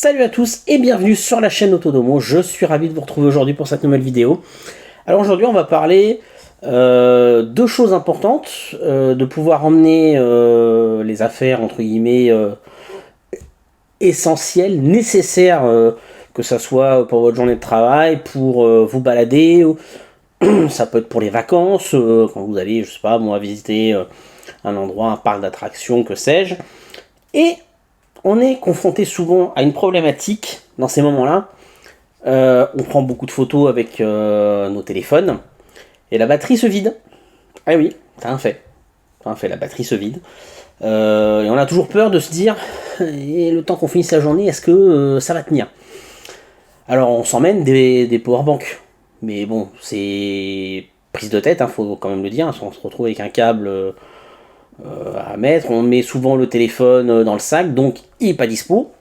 Salut à tous et bienvenue sur la chaîne Autodomo, je suis ravi de vous retrouver aujourd'hui pour cette nouvelle vidéo. Alors aujourd'hui on va parler deux choses importantes, de pouvoir emmener les affaires entre guillemets essentielles, nécessaires, que ça soit pour votre journée de travail, pour vous balader, ça peut être pour les vacances, quand vous allez, je sais pas moi, visiter un endroit, un parc d'attractions, que sais-je. Et on est confronté souvent à une problématique dans ces moments-là. On prend beaucoup de photos avec nos téléphones et la batterie se vide. Ah oui, c'est un fait. C'est un fait, la batterie se vide. Et on a toujours peur de se dire, et le temps qu'on finisse la journée, est-ce que ça va tenir? Alors on s'emmène des powerbanks. Mais bon, c'est prise de tête, faut quand même le dire. On se retrouve avec un câble à mettre, on met souvent le téléphone dans le sac, donc il n'est pas dispo.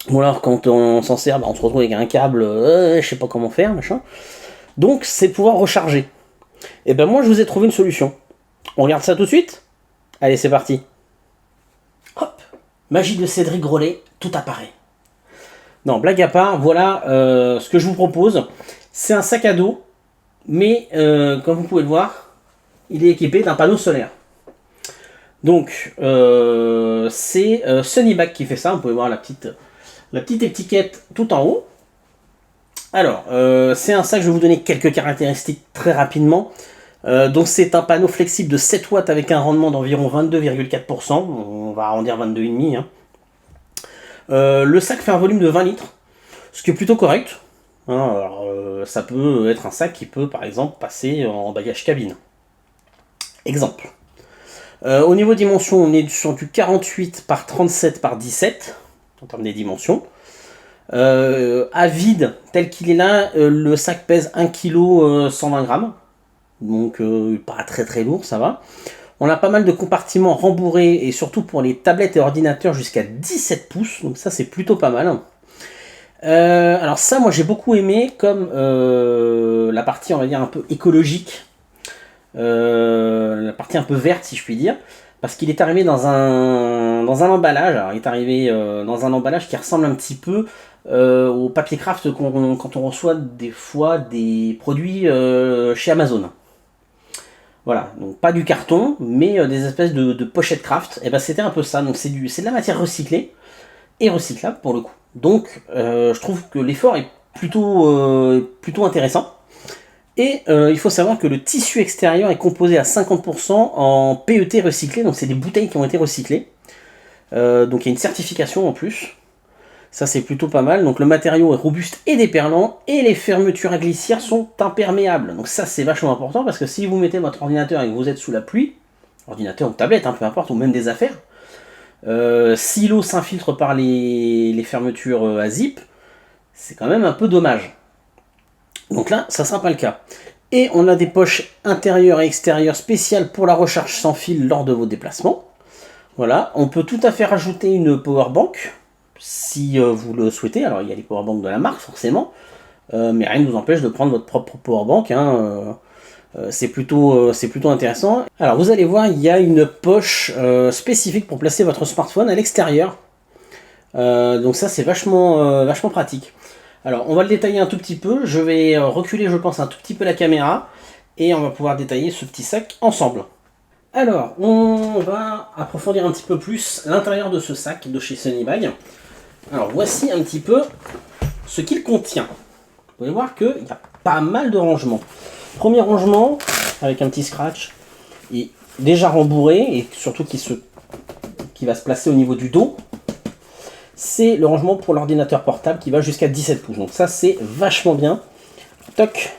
Ou alors quand on s'en sert, on se retrouve avec un câble, je sais pas comment faire, machin. Donc c'est pouvoir recharger. Et ben moi je vous ai trouvé une solution. On regarde ça tout de suite? Allez, c'est parti. Hop, magie de Cédric Grolet, tout apparaît. Non, blague à part, voilà ce que je vous propose. C'est un sac à dos, mais comme vous pouvez le voir, il est équipé d'un panneau solaire. Donc, c'est Sunnyback qui fait ça. Vous pouvez voir la petite étiquette tout en haut. Alors, c'est un sac, je vais vous donner quelques caractéristiques très rapidement. Donc, c'est un panneau flexible de 7 watts avec un rendement d'environ 22,4%. On va arrondir 22,5. Hein. Le sac fait un volume de 20 litres, ce qui est plutôt correct. Hein, alors, ça peut être un sac qui peut, par exemple, passer en bagage cabine. Exemple. Au niveau dimension, on est sur du 48 par 37 par 17 en termes des dimensions. À vide, tel qu'il est là, le sac pèse 1 kg 120 grammes. Donc pas très très lourd, ça va. On a pas mal de compartiments rembourrés et surtout pour les tablettes et ordinateurs jusqu'à 17 pouces. Donc ça c'est plutôt pas mal. Alors ça moi j'ai beaucoup aimé comme la partie on va dire un peu écologique. La partie un peu verte si je puis dire, parce qu'il est arrivé dans un emballage. Alors il est arrivé dans un emballage qui ressemble un petit peu au papier craft quand on reçoit des fois des produits chez Amazon. Voilà, donc pas du carton, mais des espèces de pochettes craft. Et ben c'était un peu ça. Donc c'est de la matière recyclée et recyclable pour le coup. Donc je trouve que l'effort est plutôt intéressant. Et il faut savoir que le tissu extérieur est composé à 50% en PET recyclé, donc c'est des bouteilles qui ont été recyclées. Donc il y a une certification en plus. Ça c'est plutôt pas mal. Donc le matériau est robuste et déperlant, et les fermetures à glissière sont imperméables. Donc ça c'est vachement important, parce que si vous mettez votre ordinateur et que vous êtes sous la pluie, ordinateur ou tablette, peu importe, ou même des affaires, si l'eau s'infiltre par les fermetures à zip, c'est quand même un peu dommage. Donc là, ça ne sera pas le cas. Et on a des poches intérieures et extérieures spéciales pour la recharge sans fil lors de vos déplacements. Voilà, on peut tout à fait rajouter une powerbank si vous le souhaitez. Alors il y a les powerbanks de la marque forcément, mais rien ne vous empêche de prendre votre propre powerbank. C'est plutôt intéressant. Alors vous allez voir, il y a une poche spécifique pour placer votre smartphone à l'extérieur. Donc ça c'est vachement pratique. Alors on va le détailler un tout petit peu, je vais reculer je pense un tout petit peu la caméra et on va pouvoir détailler ce petit sac ensemble. Alors on va approfondir un petit peu plus l'intérieur de ce sac de chez Sunnyback. Alors voici un petit peu ce qu'il contient. Vous pouvez voir qu'il y a pas mal de rangements. Premier rangement avec un petit scratch, il est déjà rembourré et surtout qui va se placer au niveau du dos. C'est le rangement pour l'ordinateur portable qui va jusqu'à 17 pouces. Donc ça, c'est vachement bien. Toc.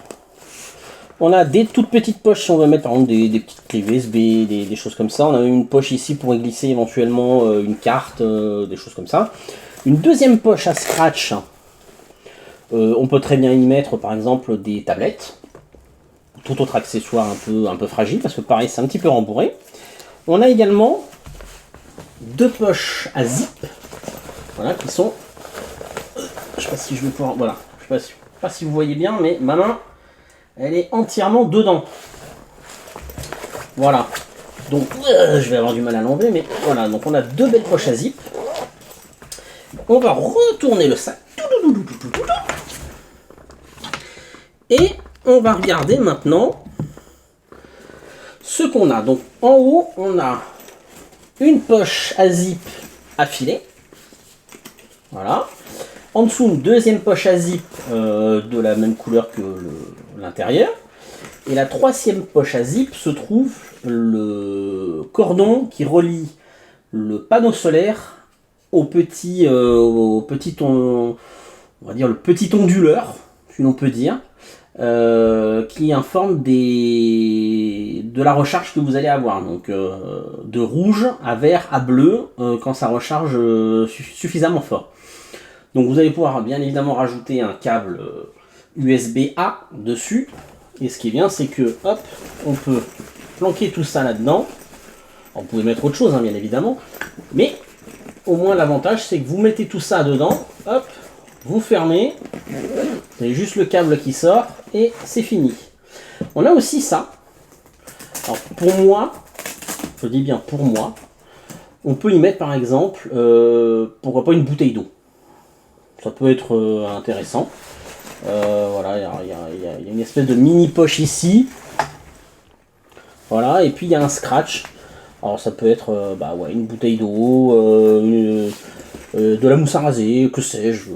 On a des toutes petites poches si on veut mettre par exemple des petites clés USB, des choses comme ça. On a une poche ici pour y glisser éventuellement une carte, des choses comme ça. Une deuxième poche à scratch. On peut très bien y mettre par exemple des tablettes. Tout autre accessoire un peu fragile parce que pareil, c'est un petit peu rembourré. On a également deux poches à zip. Voilà, qui sont, je sais pas si je vais pouvoir, voilà, je sais pas si vous voyez bien, mais ma main, elle est entièrement dedans. Voilà, donc je vais avoir du mal à l'enlever, mais voilà, donc on a deux belles poches à zip. on va retourner le sac. Et on va regarder maintenant ce qu'on a. Donc en haut, on a une poche à zip affilée. Voilà. En dessous, une deuxième poche à zip de la même couleur que l'intérieur. Et la troisième poche à zip se trouve le cordon qui relie le panneau solaire au petit on va dire le petit onduleur, si l'on peut dire, qui informe de la recharge que vous allez avoir. Donc de rouge à vert à bleu quand ça recharge suffisamment fort. Donc vous allez pouvoir bien évidemment rajouter un câble USB-A dessus. Et ce qui est bien, c'est que hop, on peut planquer tout ça là-dedans. Vous pouvez mettre autre chose, hein, bien évidemment. Mais au moins l'avantage, c'est que vous mettez tout ça dedans. Hop, vous fermez. Vous avez juste le câble qui sort et c'est fini. On a aussi ça. Alors pour moi, je dis bien pour moi, on peut y mettre par exemple, pourquoi pas une bouteille d'eau. Ça peut être intéressant. Voilà, il y a une espèce de mini poche ici. Voilà, et puis il y a un scratch. Alors ça peut être une bouteille d'eau, de la mousse à raser, que sais-je.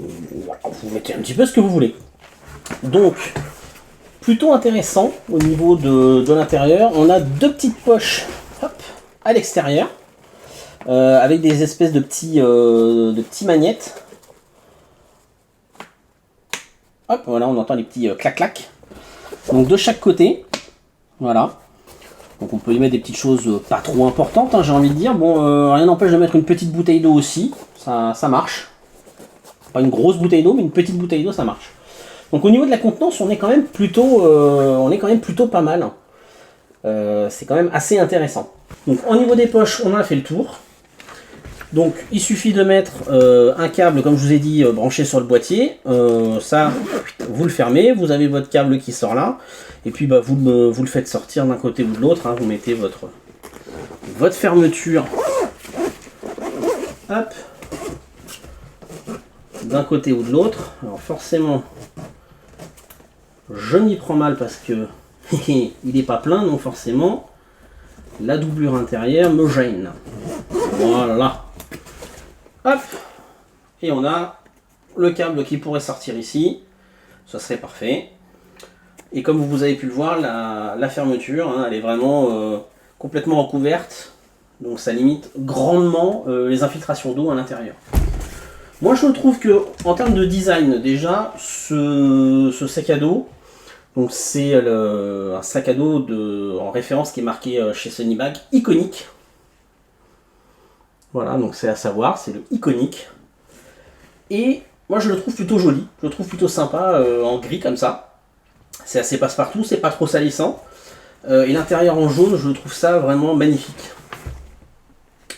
Voilà, vous mettez un petit peu ce que vous voulez. Donc, plutôt intéressant au niveau de l'intérieur. On a deux petites poches à l'extérieur, avec des espèces de petits magnettes. Hop, voilà, on entend les petits clac-clac. Donc de chaque côté, voilà. Donc on peut y mettre des petites choses pas trop importantes, hein, j'ai envie de dire. Bon, rien n'empêche de mettre une petite bouteille d'eau aussi, ça marche. Pas une grosse bouteille d'eau, mais une petite bouteille d'eau, ça marche. Donc au niveau de la contenance, on est quand même plutôt pas mal. C'est quand même assez intéressant. Donc au niveau des poches, on a fait le tour. Donc il suffit de mettre un câble, comme je vous ai dit, branché sur le boîtier. Ça, vous le fermez, vous avez votre câble qui sort là. Et puis vous le faites sortir d'un côté ou de l'autre. Hein, vous mettez votre fermeture d'un côté ou de l'autre. Alors forcément, je m'y prends mal parce que il n'est pas plein, donc forcément, la doublure intérieure me gêne. Voilà. Hop, et on a le câble qui pourrait sortir ici, ça serait parfait. Et comme vous avez pu le voir, la fermeture, hein, elle est vraiment complètement recouverte, donc ça limite grandement les infiltrations d'eau à l'intérieur. Moi je trouve que en termes de design, déjà, ce sac à dos, donc c'est un sac à dos en référence qui est marqué chez Sunny Bag, iconique. Voilà, donc c'est à savoir, c'est le iconique. Et moi je le trouve plutôt joli, je le trouve plutôt sympa en gris comme ça. C'est assez passe-partout, c'est pas trop salissant. Et l'intérieur en jaune, je trouve ça vraiment magnifique.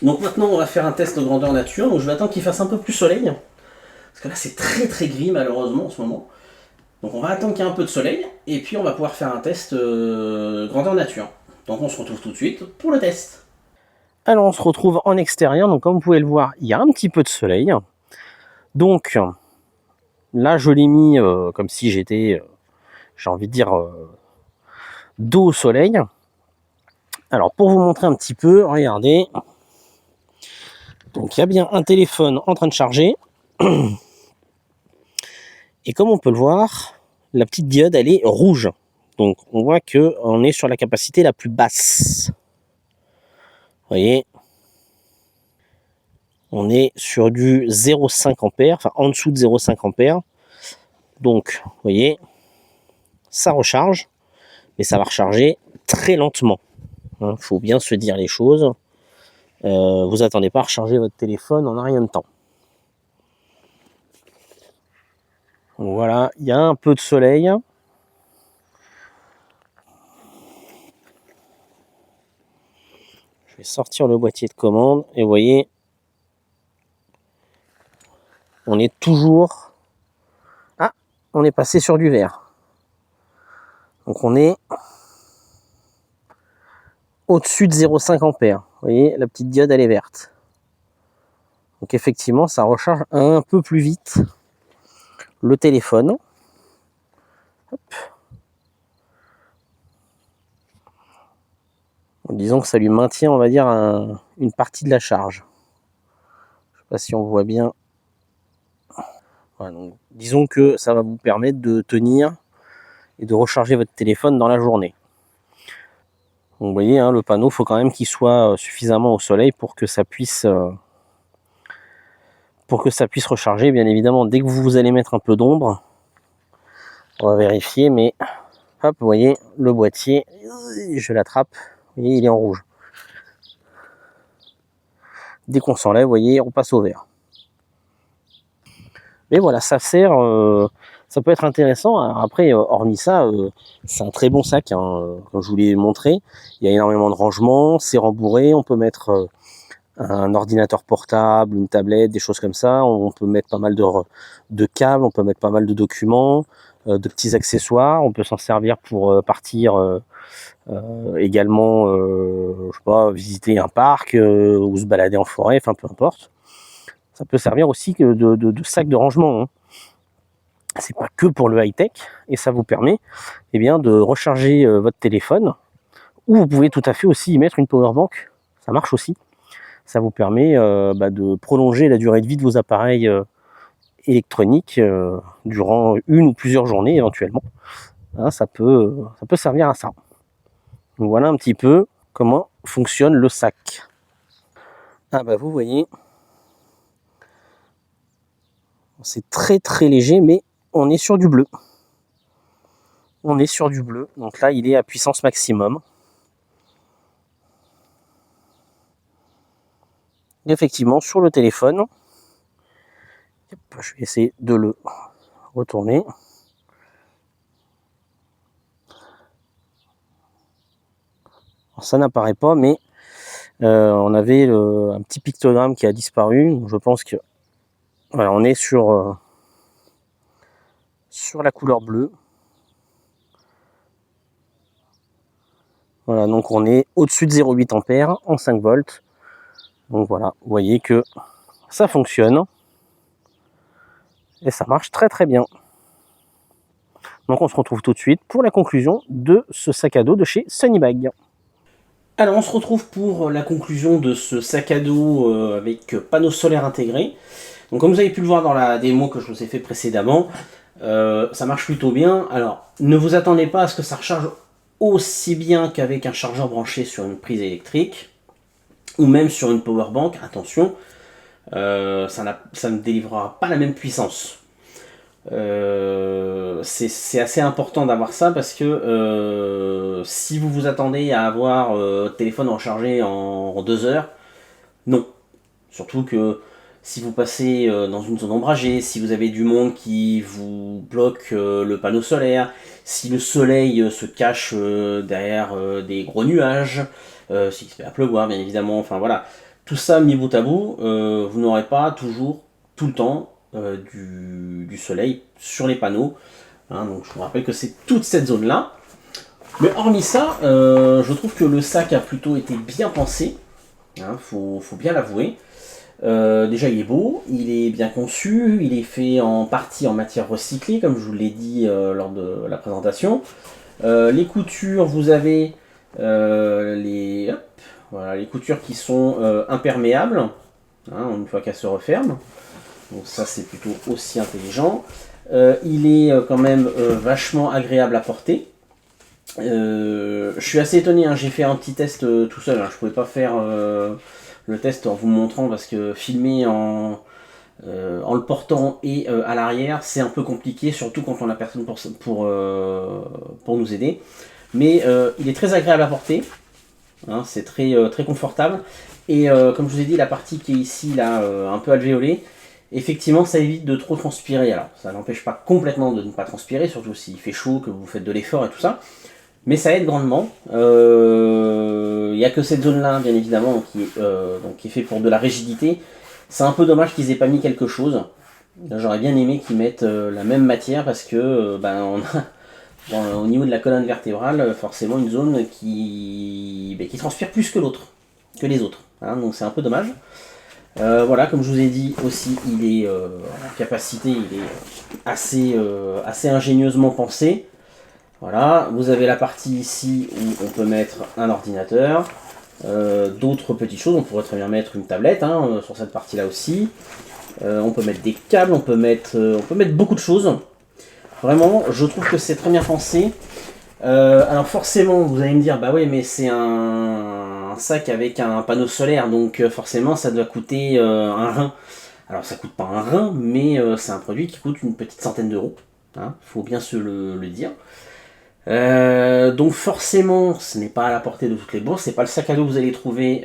Donc maintenant on va faire un test de grandeur nature, donc je vais attendre qu'il fasse un peu plus soleil. Parce que là c'est très très gris malheureusement en ce moment. Donc on va attendre qu'il y ait un peu de soleil, et puis on va pouvoir faire un test grandeur nature. Donc on se retrouve tout de suite pour le test. Alors on se retrouve en extérieur, donc comme vous pouvez le voir, il y a un petit peu de soleil. Donc là je l'ai mis comme si j'étais, j'ai envie de dire, dos au soleil. Alors pour vous montrer un petit peu, regardez. Donc il y a bien un téléphone en train de charger. Et comme on peut le voir, la petite diode elle est rouge. Donc on voit qu'on est sur la capacité la plus basse. Vous voyez, on est sur du 0,5 ampères, enfin en dessous de 0,5 ampères. Donc, vous voyez, ça recharge, mais ça va recharger très lentement. Il faut bien se dire les choses. Vous attendez pas à recharger votre téléphone en un rien de temps. Donc voilà, il y a un peu de soleil. Je vais sortir le boîtier de commande et vous voyez, on est toujours... Ah, on est passé sur du vert. Donc on est au-dessus de 0,5 ampères. Vous voyez, la petite diode elle est verte. Donc effectivement, ça recharge un peu plus vite le téléphone. Hop. Disons que ça lui maintient, on va dire, une partie de la charge. Je ne sais pas si on voit bien. Voilà, donc, disons que ça va vous permettre de tenir et de recharger votre téléphone dans la journée. Donc, vous voyez, hein, le panneau, il faut quand même qu'il soit suffisamment au soleil pour que ça puisse recharger. Bien évidemment, dès que vous allez mettre un peu d'ombre, on va vérifier, mais hop, vous voyez, le boîtier, je l'attrape, vous voyez, il est en rouge. Dès qu'on s'enlève, vous voyez, on passe au vert. Mais voilà, ça sert, ça peut être intéressant. Après, hormis ça, c'est un très bon sac, hein, comme je vous l'ai montré. Il y a énormément de rangements, c'est rembourré, on peut mettre un ordinateur portable, une tablette, des choses comme ça. On peut mettre pas mal de câbles, on peut mettre pas mal de documents, de petits accessoires. On peut s'en servir pour partir également, je sais pas, visiter un parc ou se balader en forêt, enfin peu importe. Ça peut servir aussi de sac de rangement, hein. C'est pas que pour le high-tech, et ça vous permet bien, de recharger votre téléphone, ou vous pouvez tout à fait aussi y mettre une powerbank, ça marche aussi. Ça vous permet de prolonger la durée de vie de vos appareils électroniques durant une ou plusieurs journées éventuellement. Hein, ça peut servir à ça. Donc voilà un petit peu comment fonctionne le sac. Ah bah vous voyez, c'est très très léger, mais on est sur du bleu. On est sur du bleu, donc là il est à puissance maximum. Et effectivement, sur le téléphone, je vais essayer de le retourner. Alors, ça n'apparaît pas, mais on avait un petit pictogramme qui a disparu. Je pense que voilà, on est sur la couleur bleue. Voilà, donc on est au-dessus de 0,8 ampères en 5 volts. Donc voilà, vous voyez que ça fonctionne. Et ça marche très très bien. Donc on se retrouve tout de suite pour la conclusion de ce sac à dos de chez Sunnybag. Alors on se retrouve pour la conclusion de ce sac à dos avec panneau solaire intégré. Donc comme vous avez pu le voir dans la démo que je vous ai fait précédemment, ça marche plutôt bien. Alors ne vous attendez pas à ce que ça recharge aussi bien qu'avec un chargeur branché sur une prise électrique ou même sur une power bank. Attention, ça ne délivrera pas la même puissance. C'est assez important d'avoir ça parce que si vous vous attendez à avoir téléphone rechargé en 2 heures, non. Surtout que si vous passez dans une zone ombragée, si vous avez du monde qui vous bloque le panneau solaire, si le soleil se cache derrière des gros nuages, s'il se met à pleuvoir bien évidemment, enfin voilà, tout ça mis bout à bout, vous n'aurez pas toujours tout le temps du soleil sur les panneaux. Hein, donc je vous rappelle que c'est toute cette zone là. Mais hormis ça, je trouve que le sac a plutôt été bien pensé. Hein, faut bien l'avouer. Déjà il est beau, il est bien conçu, il est fait en partie en matière recyclée, comme je vous l'ai dit lors de la présentation. Les coutures, vous avez les coutures qui sont imperméables, hein, une fois qu'elles se referment. Donc ça c'est plutôt aussi intelligent. Il est quand même vachement agréable à porter. Je suis assez étonné, hein, j'ai fait un petit test tout seul, hein, je pouvais pas faire le test en vous montrant parce que filmer en le portant et à l'arrière c'est un peu compliqué, surtout quand on a personne pour nous aider. Mais il est très agréable à porter, hein, c'est très, très confortable. Et comme je vous ai dit, la partie qui est ici, là, un peu alvéolée, effectivement ça évite de trop transpirer. Alors ça n'empêche pas complètement de ne pas transpirer, surtout s'il fait chaud, que vous faites de l'effort et tout ça. Mais ça aide grandement. Il n'y a que cette zone-là, bien évidemment, qui est fait pour de la rigidité. C'est un peu dommage qu'ils aient pas mis quelque chose. J'aurais bien aimé qu'ils mettent la même matière parce que on a au niveau de la colonne vertébrale forcément une zone qui transpire plus que les autres. Hein, donc c'est un peu dommage. Voilà, comme je vous ai dit aussi, il est en capacité, il est assez ingénieusement pensé. Voilà, vous avez la partie ici où on peut mettre un ordinateur, d'autres petites choses, on pourrait très bien mettre une tablette hein, sur cette partie-là aussi. On peut mettre des câbles, on peut mettre beaucoup de choses. Vraiment, je trouve que c'est très bien pensé. Alors forcément, vous allez me dire, bah oui, mais c'est un sac avec un panneau solaire, donc forcément ça doit coûter un rein. Alors ça coûte pas un rein, mais c'est un produit qui coûte une petite centaine d'euros. Hein, faut bien se le dire. Donc forcément, ce n'est pas à la portée de toutes les bourses. C'est pas le sac à dos que vous allez trouver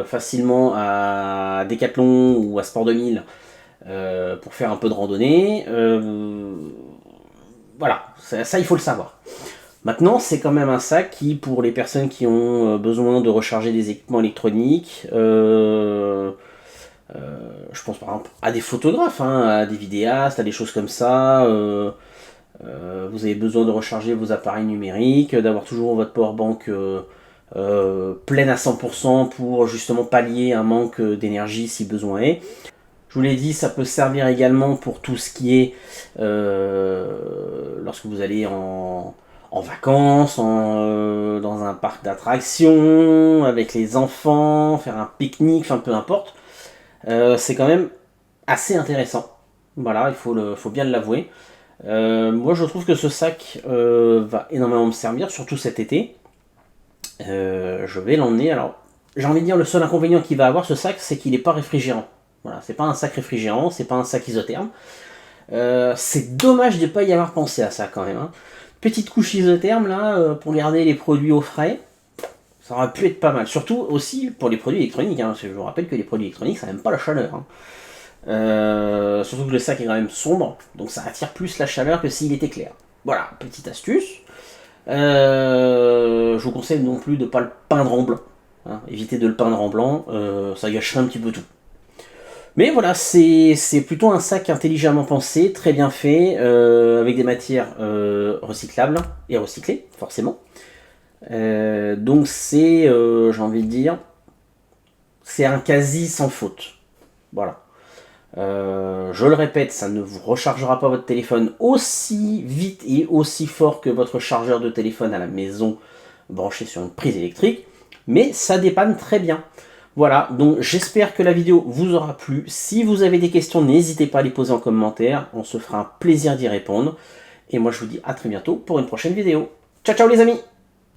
facilement à Decathlon ou à Sport 2000 pour faire un peu de randonnée. Voilà, ça il faut le savoir. Maintenant, c'est quand même un sac qui, pour les personnes qui ont besoin de recharger des équipements électroniques, je pense par exemple à des photographes, hein, à des vidéastes, à des choses comme ça. Vous avez besoin de recharger vos appareils numériques, d'avoir toujours votre powerbank pleine à 100% pour justement pallier un manque d'énergie si besoin est. Je vous l'ai dit, ça peut servir également pour tout ce qui est lorsque vous allez en vacances, dans un parc d'attractions, avec les enfants, faire un pique-nique, enfin peu importe. C'est quand même assez intéressant. Voilà, faut bien l'avouer. Moi je trouve que ce sac va énormément me servir, surtout cet été. Je vais l'emmener. Alors, j'ai envie de dire, le seul inconvénient qu'il va avoir ce sac, c'est qu'il n'est pas réfrigérant. Voilà, c'est pas un sac réfrigérant, c'est pas un sac isotherme. C'est dommage de ne pas y avoir pensé à ça quand même. Hein. Petite couche isotherme là, pour garder les produits au frais, ça aurait pu être pas mal. Surtout aussi pour les produits électroniques, hein, parce que je vous rappelle que les produits électroniques ça n'aime pas la chaleur. Hein. Surtout que le sac est quand même sombre, donc ça attire plus la chaleur que s'il était clair. Voilà, petite astuce. Je vous conseille non plus de ne pas le peindre en blanc. Hein. Évitez de le peindre en blanc, ça gâcherait un petit peu tout. Mais voilà, c'est plutôt un sac intelligemment pensé, très bien fait, avec des matières recyclables et recyclées, forcément. Donc c'est, j'ai envie de dire, c'est un quasi sans faute. Voilà. Je le répète, ça ne vous rechargera pas votre téléphone aussi vite et aussi fort que votre chargeur de téléphone à la maison branché sur une prise électrique, mais ça dépanne très bien. Voilà, donc j'espère que la vidéo vous aura plu. Si vous avez des questions, n'hésitez pas à les poser en commentaire, on se fera un plaisir d'y répondre. Et moi je vous dis à très bientôt pour une prochaine vidéo. Ciao ciao les amis!